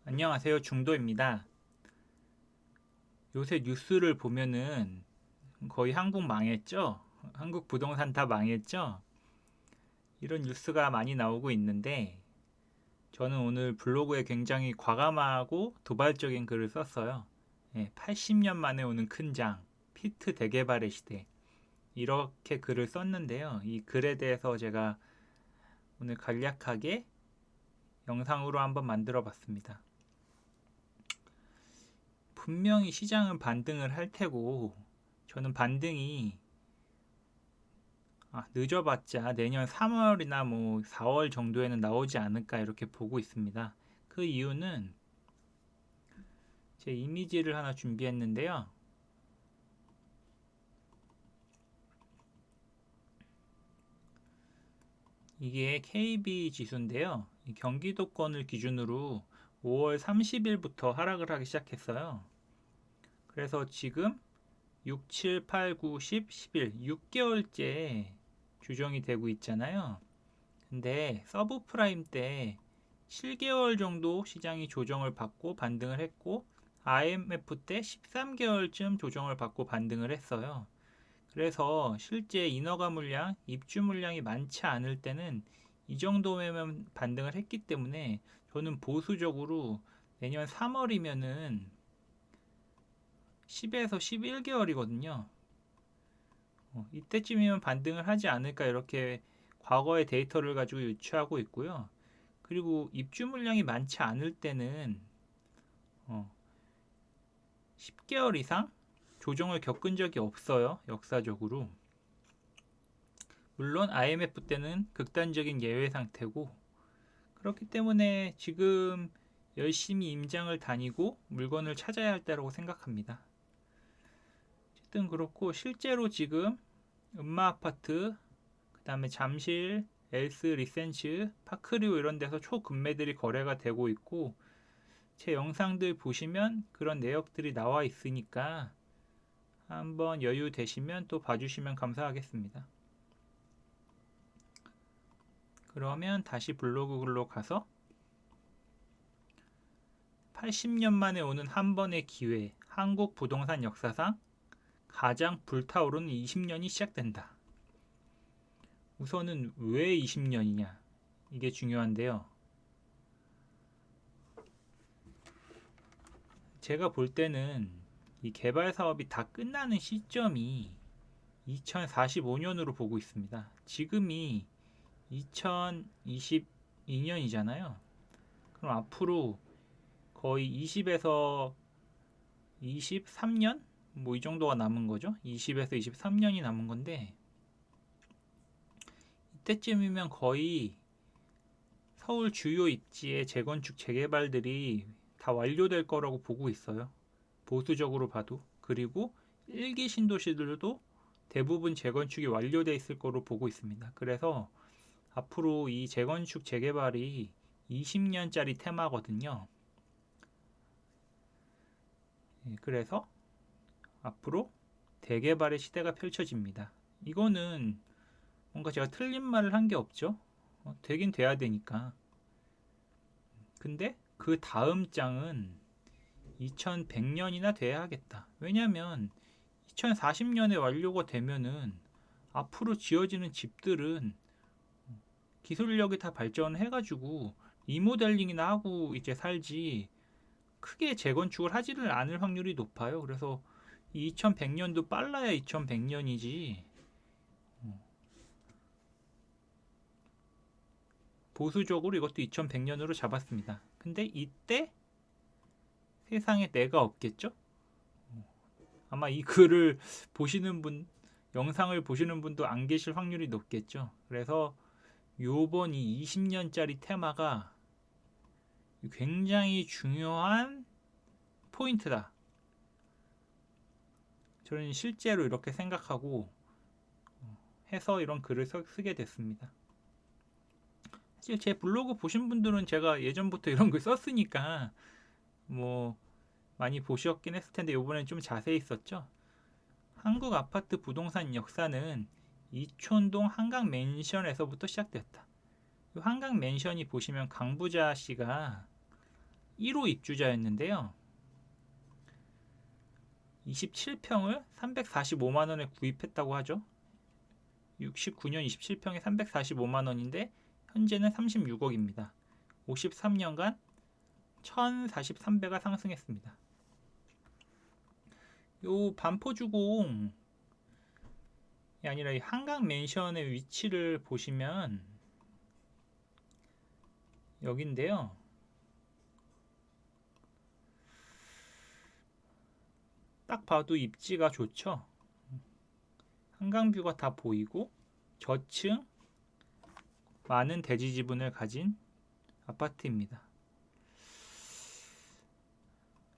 안녕하세요. 중도입니다. 요새 뉴스를 보면은 거의 한국 망했죠? 한국 부동산 다 망했죠? 이런 뉴스가 많이 나오고 있는데 저는 오늘 블로그에 굉장히 과감하고 도발적인 글을 썼어요. 80년 만에 오는 큰 장, 피트 대개발의 시대. 이렇게 글을 썼는데요. 이 글에 대해서 제가 오늘 간략하게 영상으로 한번 만들어 봤습니다. 분명히 시장은 반등을 할 테고 저는 반등이 늦어봤자 내년 3월이나 뭐 4월 정도에는 나오지 않을까 이렇게 보고 있습니다. 그 이유는 제 이미지를 하나 준비했는데요. 이게 KB 지수인데요. 경기도권을 기준으로 5월 30일부터 하락을 하기 시작했어요. 그래서 지금 6, 7, 8, 9, 10, 11, 6개월째 조정이 되고 있잖아요. 근데 서브프라임 때 7개월 정도 시장이 조정을 받고 반등을 했고 IMF 때 13개월쯤 조정을 받고 반등을 했어요. 그래서 실제 인허가 물량, 입주 물량이 많지 않을 때는 이 정도면 반등을 했기 때문에 저는 보수적으로 내년 3월이면은 10에서 11개월이거든요. 이때쯤이면 반등을 하지 않을까 이렇게 과거의 데이터를 가지고 유추하고 있고요. 그리고 입주 물량이 많지 않을 때는 10개월 이상 조정을 겪은 적이 없어요. 역사적으로. 물론 IMF 때는 극단적인 예외 상태고 그렇기 때문에 지금 열심히 임장을 다니고 물건을 찾아야 할 때라고 생각합니다. 어쨌든 그렇고 실제로 지금 음마아파트, 그 다음에 잠실, 엘스 리센츠, 파크리오 이런 데서 초급매들이 거래가 되고 있고 제 영상들 보시면 그런 내역들이 나와 있으니까 한번 여유 되시면 또 봐주시면 감사하겠습니다. 그러면 다시 블로그 글로 가서 80년 만에 오는 한 번의 기회, 한국 부동산 역사상 가장 불타오르는 20년이 시작된다. 우선은 왜 20년이냐? 이게 중요한데요. 제가 볼 때는 이 개발 사업이 다 끝나는 시점이 2045년으로 보고 있습니다. 지금이 2022년이잖아요. 그럼 앞으로 거의 20에서 23년? 뭐 이 정도가 남은 거죠. 20에서 23년이 남은 건데 이때쯤이면 거의 서울 주요 입지의 재건축 재개발들이 다 완료될 거라고 보고 있어요. 보수적으로 봐도. 그리고 일기 신도시들도 대부분 재건축이 완료돼 있을 거로 보고 있습니다. 그래서 앞으로 이 재건축 재개발이 20년짜리 테마거든요. 그래서 앞으로 대개발의 시대가 펼쳐집니다. 이거는 뭔가 제가 틀린 말을 한 게 없죠. 되긴 돼야 되니까. 근데 그 다음 장은 2100년이나 돼야 하겠다. 왜냐면 2040년에 완료가 되면은 앞으로 지어지는 집들은 기술력이 다 발전해가지고 리모델링이나 하고 이제 살지 크게 재건축을 하지를 않을 확률이 높아요. 그래서 2100년도 빨라야 2100년이지 보수적으로 이것도 2100년으로 잡았습니다. 근데 이때 세상에 내가 없겠죠? 아마 이 글을 보시는 분, 영상을 보시는 분도 안 계실 확률이 높겠죠. 그래서 요번 이 20년짜리 테마가 굉장히 중요한 포인트다. 저는 실제로 이렇게 생각하고 해서 이런 글을 쓰게 됐습니다. 사실 제 블로그 보신 분들은 제가 예전부터 이런 글 썼으니까 뭐 많이 보셨긴 했을 텐데 이번엔 좀 자세히 썼죠. 한국 아파트 부동산 역사는 이촌동 한강 맨션에서부터 시작됐다. 한강 맨션이 보시면 강부자 씨가 1호 입주자였는데요. 27평을 345만 원에 구입했다고 하죠. 69년 27평에 345만 원인데 현재는 36억입니다. 53년간 1043배가 상승했습니다. 요 반포주공이 아니라 이 한강 맨션의 위치를 보시면 여긴데요. 딱 봐도 입지가 좋죠. 한강뷰가 다 보이고 저층 많은 대지 지분을 가진 아파트입니다.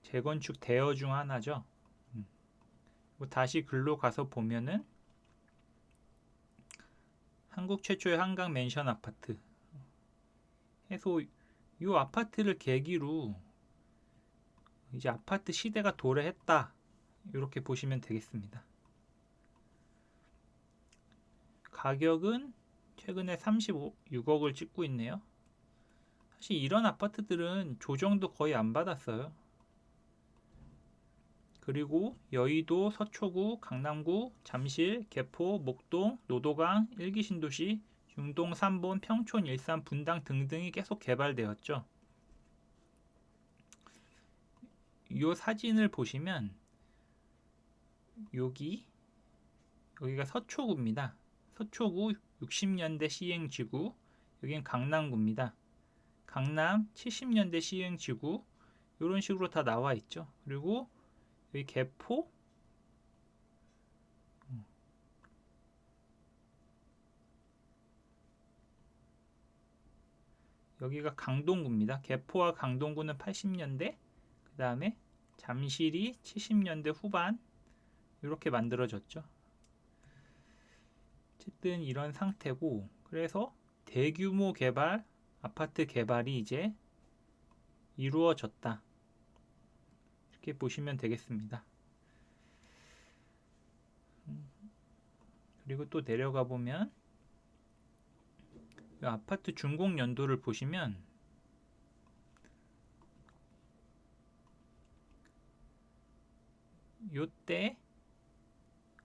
재건축 대여 중 하나죠. 다시 글로 가서 보면은 한국 최초의 한강 맨션 아파트 해서 이 아파트를 계기로 이제 아파트 시대가 도래했다, 이렇게 보시면 되겠습니다. 가격은 최근에 36억을 찍고 있네요. 사실 이런 아파트들은 조정도 거의 안 받았어요. 그리고 여의도, 서초구, 강남구, 잠실, 개포, 목동, 노도강, 일기신도시, 중동 3본, 평촌, 일산, 분당 등등이 계속 개발되었죠. 이 사진을 보시면 여기가 서초구입니다. 서초구 60년대 시행지구, 여기는 강남구입니다. 강남 70년대 시행지구, 이런 식으로 다 나와 있죠. 그리고 여기 개포, 여기가 강동구입니다. 개포와 강동구는 80년대, 그 다음에 잠실이 70년대 후반, 이렇게 만들어졌죠. 어쨌든 이런 상태고, 그래서 대규모 개발, 아파트 개발이 이제 이루어졌다, 이렇게 보시면 되겠습니다. 그리고 또 내려가 보면 아파트 준공 연도를 보시면 요때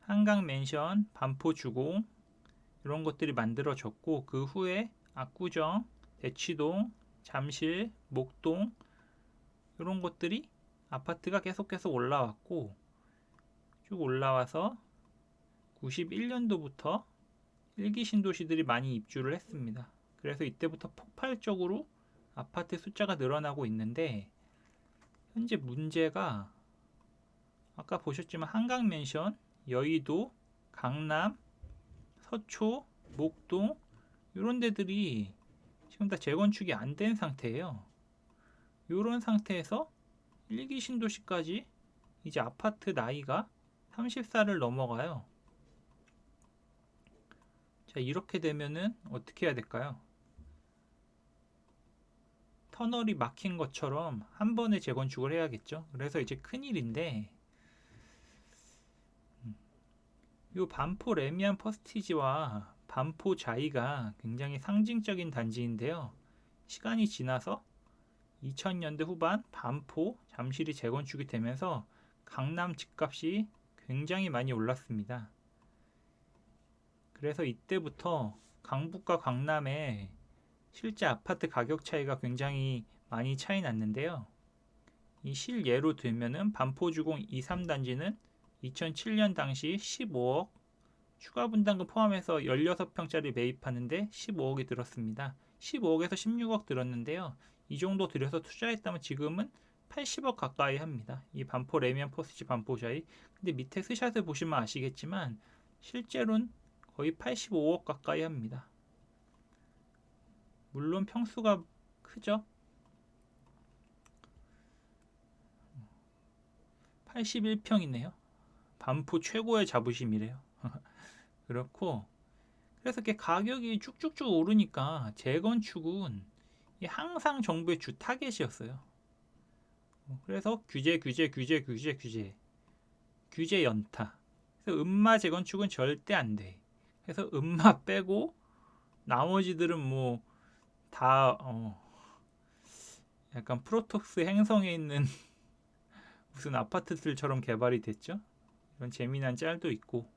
한강 맨션, 반포 주공 이런 것들이 만들어졌고, 그 후에 압구정, 대치동, 잠실, 목동 이런 것들이 아파트가 계속해서 올라왔고, 쭉 올라와서 91년도부터 일기 신도시들이 많이 입주를 했습니다. 그래서 이때부터 폭발적으로 아파트 숫자가 늘어나고 있는데, 현재 문제가 아까 보셨지만 한강 맨션, 여의도, 강남, 서초, 목동 이런 데들이 지금 다 재건축이 안 된 상태예요. 이런 상태에서 일기 신도시까지 이제 아파트 나이가 30살을 넘어가요. 자, 이렇게 되면은 어떻게 해야 될까요? 터널이 막힌 것처럼 한 번에 재건축을 해야겠죠. 그래서 이제 큰일인데, 이 반포 레미안 퍼스티지와 반포 자이가 굉장히 상징적인 단지인데요. 시간이 지나서 2000년대 후반 반포, 잠실이 재건축이 되면서 강남 집값이 굉장히 많이 올랐습니다. 그래서 이때부터 강북과 강남의 실제 아파트 가격 차이가 굉장히 많이 차이 났는데요. 이 실예로 들면은 반포주공 2, 3단지는 2007년 당시 15억, 추가 분담금 포함해서 16평짜리 매입하는데 15억이 들었습니다. 15억에서 16억 들었는데요. 이 정도 들여서 투자했다면 지금은 80억 가까이 합니다. 이 반포 레미안 퍼스티지 반포자이. 근데 밑에 스샷을 보시면 아시겠지만 실제로는 거의 85억 가까이 합니다. 물론 평수가 크죠. 81평이네요. 반포 최고의 자부심이래요. 그렇고, 그래서 이렇게 가격이 쭉쭉쭉 오르니까 재건축은 항상 정부의 주 타겟이었어요. 그래서 규제 연타. 그래서 음마 재건축은 절대 안 돼. 그래서 음마 빼고 나머지들은 뭐 다 약간 프로토스 행성에 있는 무슨 아파트들처럼 개발이 됐죠. 이런 재미난 짤도 있고,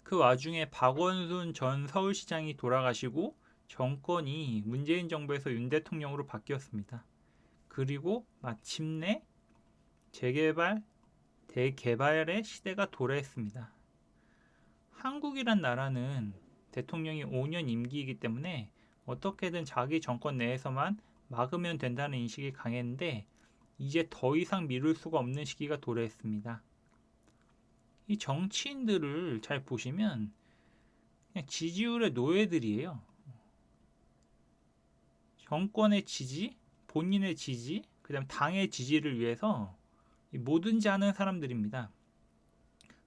그 와중에 박원순 전 서울시장이 돌아가시고 정권이 문재인 정부에서 윤 대통령으로 바뀌었습니다. 그리고 마침내 재개발, 대개발의 시대가 도래했습니다. 한국이란 나라는 대통령이 5년 임기이기 때문에 어떻게든 자기 정권 내에서만 막으면 된다는 인식이 강했는데, 이제 더 이상 미룰 수가 없는 시기가 도래했습니다. 이 정치인들을 잘 보시면 그냥 지지율의 노예들이에요. 정권의 지지, 본인의 지지, 그다음 당의 지지를 위해서 뭐든지 하는 사람들입니다.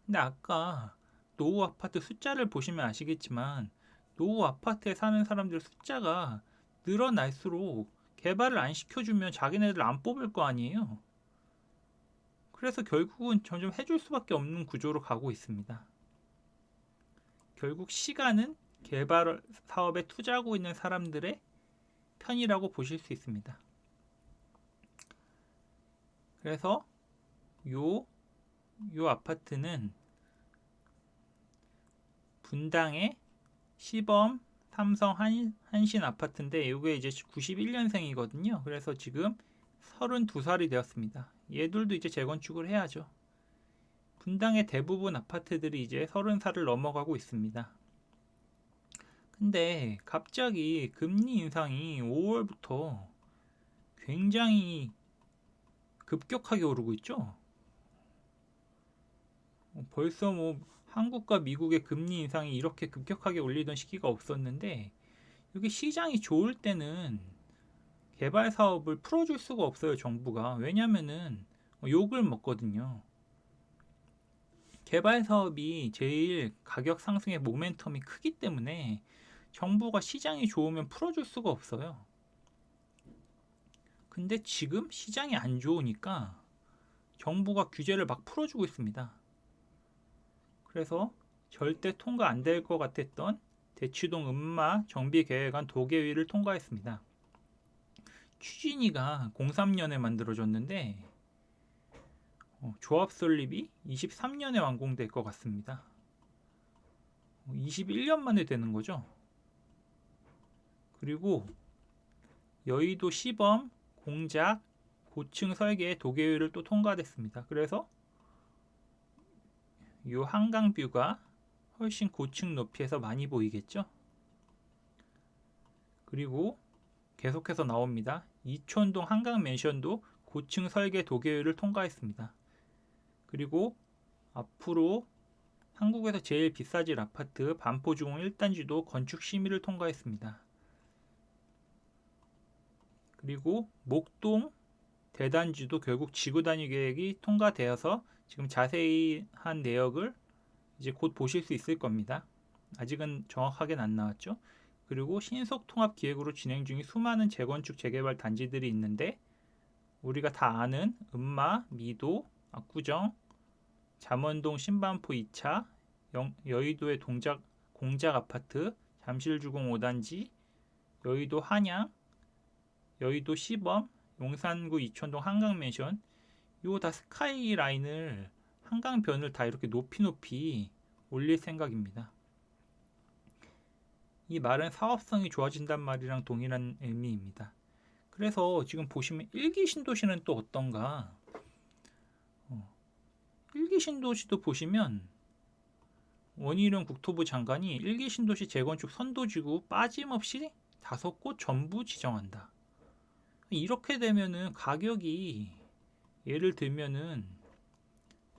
근데 아까 노후 아파트 숫자를 보시면 아시겠지만, 노후 아파트에 사는 사람들 숫자가 늘어날수록 개발을 안 시켜주면 자기네들 안 뽑을 거 아니에요. 그래서 결국은 점점 해줄 수밖에 없는 구조로 가고 있습니다. 결국 시간은 개발 사업에 투자하고 있는 사람들의 편이라고 보실 수 있습니다. 그래서 요 아파트는 분당의 시범 삼성 한신 아파트인데, 이게 이제 91년생이거든요. 그래서 지금 32살이 되었습니다. 얘들도 이제 재건축을 해야죠. 분당의 대부분 아파트들이 이제 30살을 넘어가고 있습니다. 근데 갑자기 금리 인상이 5월부터 굉장히 급격하게 오르고 있죠. 벌써 한국과 미국의 금리 인상이 이렇게 급격하게 올리던 시기가 없었는데, 여기 시장이 좋을 때는 개발 사업을 풀어줄 수가 없어요, 정부가. 왜냐면은 욕을 먹거든요. 개발 사업이 제일 가격 상승의 모멘텀이 크기 때문에 정부가 시장이 좋으면 풀어줄 수가 없어요. 근데 지금 시장이 안 좋으니까 정부가 규제를 막 풀어주고 있습니다. 그래서 절대 통과 안 될 것 같았던 대치동 음마 정비계획안 도계위를 통과했습니다. 추진위가 03년에 만들어졌는데 조합 설립이 23년에 완공될 것 같습니다. 21년 만에 되는 거죠. 그리고 여의도 시범 공작 고층 설계 도계위를 또 통과됐습니다. 그래서 이 한강뷰가 훨씬 고층 높이에서 많이 보이겠죠. 그리고 계속해서 나옵니다. 이촌동 한강맨션도 고층 설계 도계위를 통과했습니다. 그리고 앞으로 한국에서 제일 비싸질 아파트 반포주공 1단지도 건축 심의를 통과했습니다. 그리고 목동 대단지도 결국 지구단위 계획이 통과되어서 지금 자세한 내역을 이제 곧 보실 수 있을 겁니다. 아직은 정확하게는 안 나왔죠. 그리고 신속통합기획으로 진행 중인 수많은 재건축 재개발 단지들이 있는데, 우리가 다 아는 음마, 미도, 압구정, 잠원동 신반포 2차, 여의도의 공작 아파트, 잠실주공 5단지, 여의도 한양, 여의도 시범, 용산구 이촌동 한강맨션, 요 다 스카이라인을 한강변을 다 이렇게 높이 올릴 생각입니다. 이 말은 사업성이 좋아진단 말이랑 동일한 의미입니다. 그래서 지금 보시면 일기 신도시는 또 어떤가? 일기 신도시도 보시면 원희룡 국토부 장관이 일기 신도시 재건축 선도지구 빠짐없이 5곳 전부 지정한다. 이렇게 되면은 가격이, 예를 들면은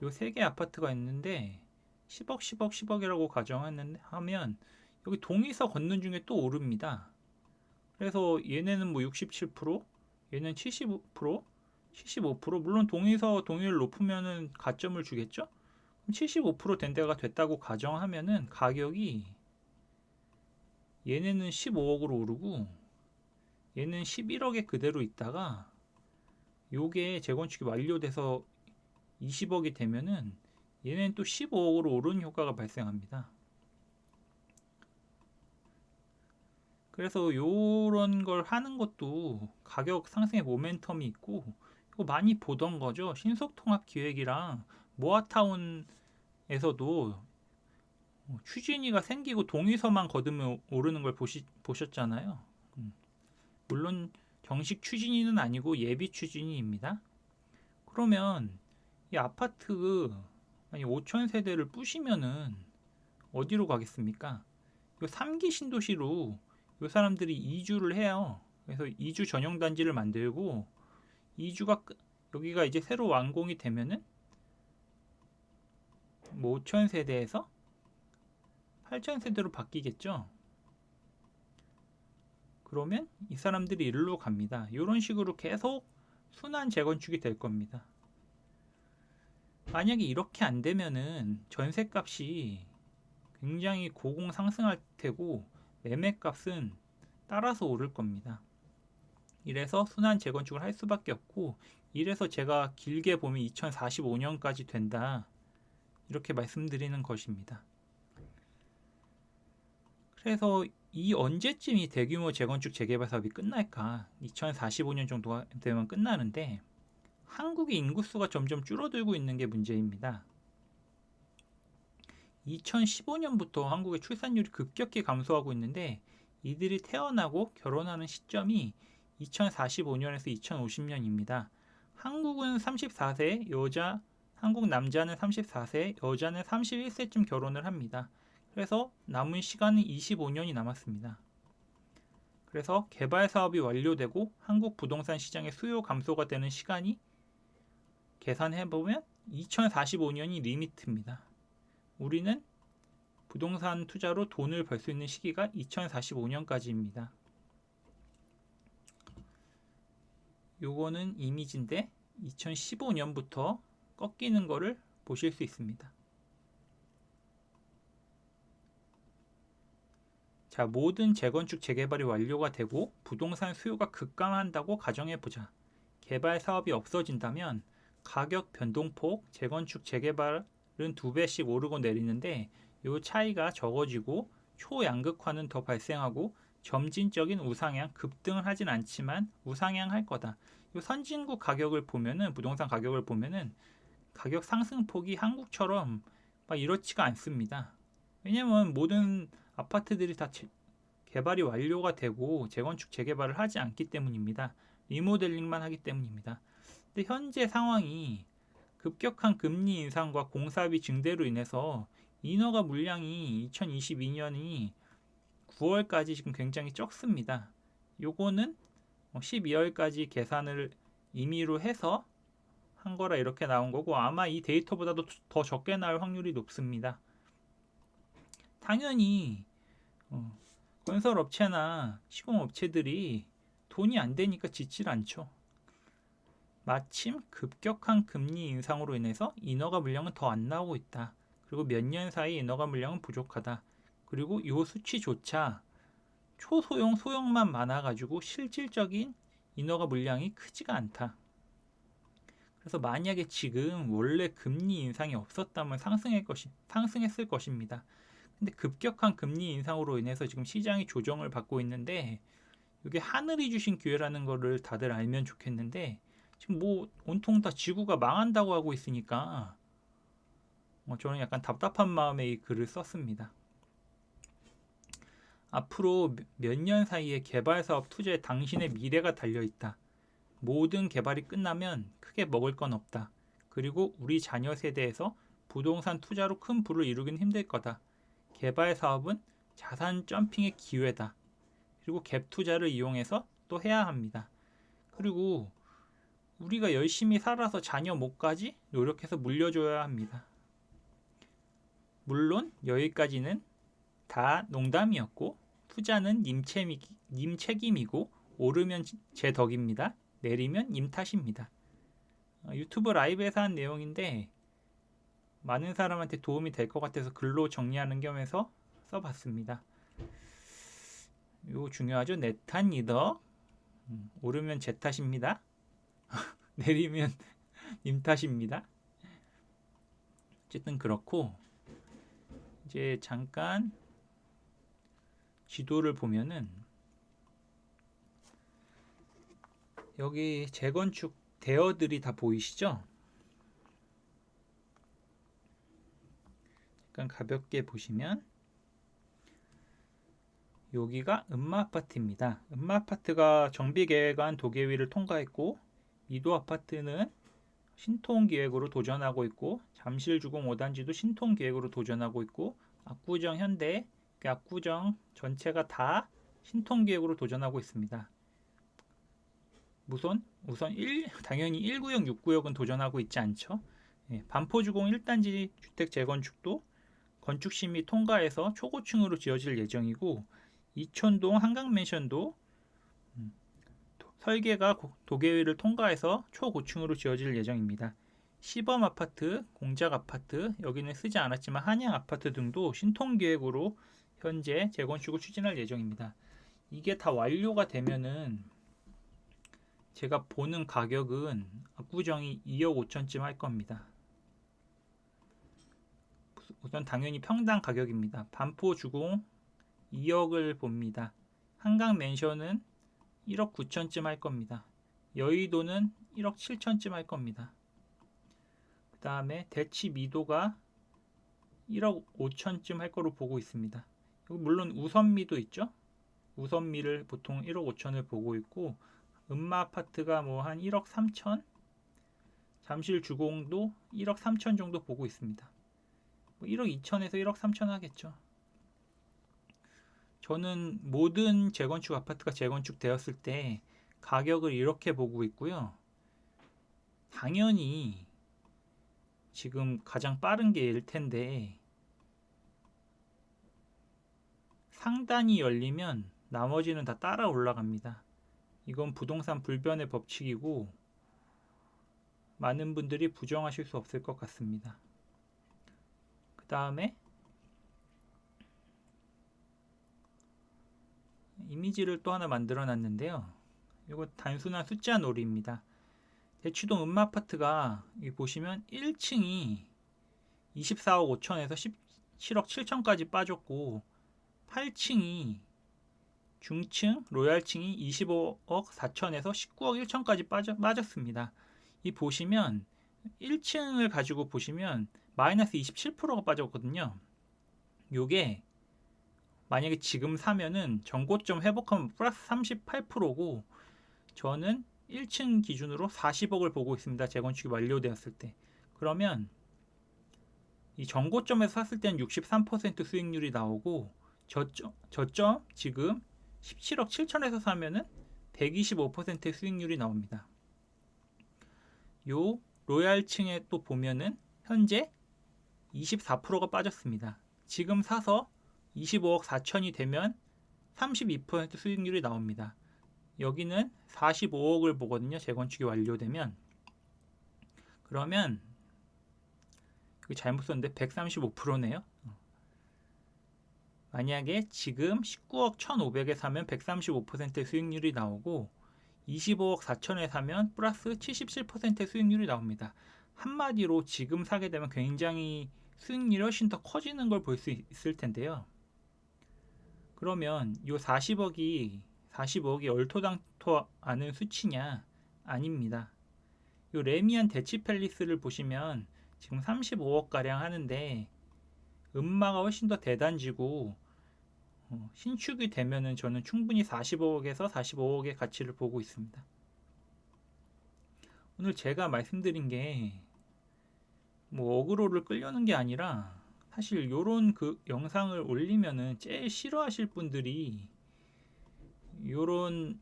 요 3개 아파트가 있는데 10억 10억 10억이라고 가정하면 여기 동의서 걷는 중에 또 오릅니다. 그래서 얘네는 뭐 67%, 얘는 75%, 75%, 물론 동의율 높으면은 가점을 주겠죠? 그럼 75%된 데가 됐다고 가정하면은 가격이, 얘네는 15억으로 오르고 얘는 11억에 그대로 있다가 요게 재건축이 완료돼서 20억이 되면은 얘는 또 15억으로 오르는 효과가 발생합니다. 그래서 요런 걸 하는 것도 가격 상승의 모멘텀이 있고, 이거 많이 보던 거죠. 신속통합기획이랑 모아타운에서도 추진위가 생기고 동의서만 거두면 오르는 걸 보셨잖아요. 물론 정식 추진위는 아니고 예비 추진위입니다. 그러면 이 아파트 아니 5천 세대를 부시면은 어디로 가겠습니까? 이 3기 신도시로 이 사람들이 이주를 해요. 그래서 이주 전용 단지를 만들고 이주가 여기가 이제 새로 완공이 되면은 뭐 5천 세대에서 8천 세대로 바뀌겠죠. 그러면 이 사람들이 일로 갑니다. 이런 식으로 계속 순환 재건축이 될 겁니다. 만약에 이렇게 안 되면은 전셋값이 굉장히 고공 상승할 테고 매매값은 따라서 오를 겁니다. 이래서 순환 재건축을 할 수밖에 없고, 이래서 제가 길게 보면 2045년까지 된다 이렇게 말씀드리는 것입니다. 그래서 이 언제쯤 이 대규모 재건축 재개발 사업이 끝날까? 2045년 정도 되면 끝나는데 한국의 인구수가 점점 줄어들고 있는 게 문제입니다. 2015년부터 한국의 출산율이 급격히 감소하고 있는데 이들이 태어나고 결혼하는 시점이 2045년에서 2050년입니다. 한국은 34세, 한국 남자는 34세, 여자는 31세쯤 결혼을 합니다. 그래서 남은 시간은 25년이 남았습니다. 그래서 개발 사업이 완료되고 한국 부동산 시장의 수요 감소가 되는 시간이 계산해보면 2045년이 리미트입니다. 우리는 부동산 투자로 돈을 벌 수 있는 시기가 2045년까지입니다. 요거는 이미지인데 2015년부터 꺾이는 거를 보실 수 있습니다. 자, 모든 재건축 재개발이 완료가 되고 부동산 수요가 급감한다고 가정해보자. 개발 사업이 없어진다면 가격 변동폭, 재건축 재개발은 2배씩 오르고 내리는데 이 차이가 적어지고 초양극화는 더 발생하고 점진적인 우상향, 급등을 하진 않지만 우상향 할 거다. 이 선진국 가격을 보면은, 부동산 가격을 보면은 가격 상승폭이 한국처럼 막 이렇지가 않습니다. 왜냐면 모든 아파트들이 다 개발이 완료가 되고 재건축 재개발을 하지 않기 때문입니다. 리모델링만 하기 때문입니다. 근데 현재 상황이 급격한 금리 인상과 공사비 증대로 인해서 인허가 물량이 2022년이 9월까지 지금 굉장히 적습니다. 요거는 12월까지 계산을 임의로 해서 한 거라 이렇게 나온 거고, 아마 이 데이터보다도 더 적게 나올 확률이 높습니다. 당연히 건설업체나 시공업체들이 돈이 안 되니까 짓질 않죠. 마침 급격한 금리 인상으로 인해서 인허가 물량은 더 안 나오고 있다. 그리고 몇 년 사이 인허가 물량은 부족하다. 그리고 이 수치조차 초소형, 소형만 많아가지고 실질적인 인허가 물량이 크지가 않다. 그래서 만약에 지금 원래 금리 인상이 없었다면 상승했을 것입니다. 근데 급격한 금리 인상으로 인해서 지금 시장이 조정을 받고 있는데, 이게 하늘이 주신 기회라는 거를 다들 알면 좋겠는데, 지금 뭐 온통 다 지구가 망한다고 하고 있으니까 저는 약간 답답한 마음에 이 글을 썼습니다. 앞으로 몇 년 사이에 개발 사업 투자에 당신의 미래가 달려있다. 모든 개발이 끝나면 크게 먹을 건 없다. 그리고 우리 자녀 세대에서 부동산 투자로 큰 부를 이루긴 힘들 거다. 개발 사업은 자산 점핑의 기회다. 그리고 갭 투자를 이용해서 또 해야 합니다. 그리고 우리가 열심히 살아서 자녀 목까지 노력해서 물려줘야 합니다. 물론 여기까지는 다 농담이었고, 투자는 님 책임이고 오르면 제 덕입니다. 내리면 님 탓입니다. 유튜브 라이브에서 한 내용인데 많은 사람한테 도움이 될 것 같아서 글로 정리하는 겸해서 써봤습니다. 이거 중요하죠. 내 탓 니더. 오르면 제 탓입니다. 내리면 님 탓입니다. 어쨌든 그렇고, 이제 잠깐 지도를 보면은 여기 재건축 대여들이 다 보이시죠? 약간 가볍게 보시면 여기가 음마아파트입니다. 음마아파트가 정비계획안 도계위를 통과했고, 미도아파트는 신통기획으로 도전하고 있고, 잠실주공 5단지도 신통기획으로 도전하고 있고, 압구정 현대, 압구정 전체가 다 신통기획으로 도전하고 있습니다. 우선 당연히 1구역, 6구역은 도전하고 있지 않죠. 반포주공 1단지 주택 재건축도 건축심의 통과해서 초고층으로 지어질 예정이고, 이촌동 한강맨션도 설계가 도계위를 통과해서 초고층으로 지어질 예정입니다. 시범아파트, 공작아파트, 여기는 쓰지 않았지만 한양아파트 등도 신통계획으로 현재 재건축을 추진할 예정입니다. 이게 다 완료가 되면은 제가 보는 가격은 압구정이 2억 5천쯤 할 겁니다. 우선 당연히 평당 가격입니다. 반포 주공 2억을 봅니다. 한강 맨션은 1억 9천쯤 할 겁니다. 여의도는 1억 7천쯤 할 겁니다. 그 다음에 대치 미도가 1억 5천쯤 할 거로 보고 있습니다. 물론 우선미도 있죠. 우선미를 보통 1억 5천을 보고 있고, 음마아파트가 뭐 한 1억 3천, 잠실 주공도 1억 3천 정도 보고 있습니다. 1억 2천에서 1억 3천 하겠죠. 저는 모든 재건축 아파트가 재건축되었을 때 가격을 이렇게 보고 있고요. 당연히 지금 가장 빠른 게 일텐데, 상단이 열리면 나머지는 다 따라 올라갑니다. 이건 부동산 불변의 법칙이고 많은 분들이 부정하실 수 없을 것 같습니다. 그 다음에 이미지를 또 하나 만들어 놨는데요. 이거 단순한 숫자 놀이입니다. 대치동 음마아파트가 여기 보시면 1층이 24억 5천에서 17억 7천까지 빠졌고, 8층이 중층 로얄층이 25억 4천에서 19억 1천까지 빠졌습니다. 이 보시면 1층을 가지고 보시면 마이너스 27%가 빠졌거든요. 요게 만약에 지금 사면은 전고점 회복하면 플러스 38%고, 저는 1층 기준으로 40억을 보고 있습니다. 재건축이 완료되었을 때. 그러면 이 전고점에서 샀을 때는 63% 수익률이 나오고, 저점 지금 17억 7천에서 사면은 125%의 수익률이 나옵니다. 요 로얄층에 또 보면은 현재 24%가 빠졌습니다. 지금 사서 25억 4천이 되면 32% 수익률이 나옵니다. 여기는 45억을 보거든요. 재건축이 완료되면. 그러면 이거 잘못 썼는데 135%네요. 만약에 지금 19억 1,500에 사면 135%의 수익률이 나오고, 25억 4천에 사면 플러스 77%의 수익률이 나옵니다. 한마디로 지금 사게 되면 굉장히 수익률이 훨씬 더 커지는 걸 볼 수 있을 텐데요. 그러면 이 40억이 얼토당토 않은 수치냐? 아닙니다. 이 레미안 대치팰리스를 보시면 지금 35억 가량 하는데, 음마가 훨씬 더 대단지고 신축이 되면은 저는 충분히 40억에서 45억의 가치를 보고 있습니다. 오늘 제가 말씀드린 게 뭐 어그로를 끌려는 게 아니라, 사실 요런 그 영상을 올리면은 제일 싫어하실 분들이 요런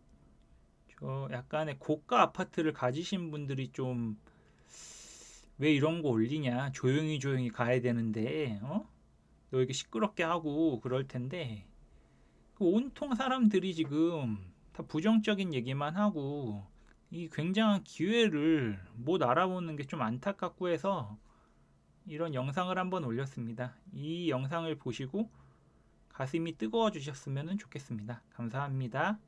약간의 고가 아파트를 가지신 분들이 좀 왜 이런 거 올리냐, 조용히 가야 되는데 너 이렇게 시끄럽게 하고 그럴 텐데, 온통 사람들이 지금 다 부정적인 얘기만 하고 이 굉장한 기회를 못 알아보는 게 좀 안타깝고 해서 이런 영상을 한번 올렸습니다. 이 영상을 보시고 가슴이 뜨거워지셨으면 좋겠습니다. 감사합니다.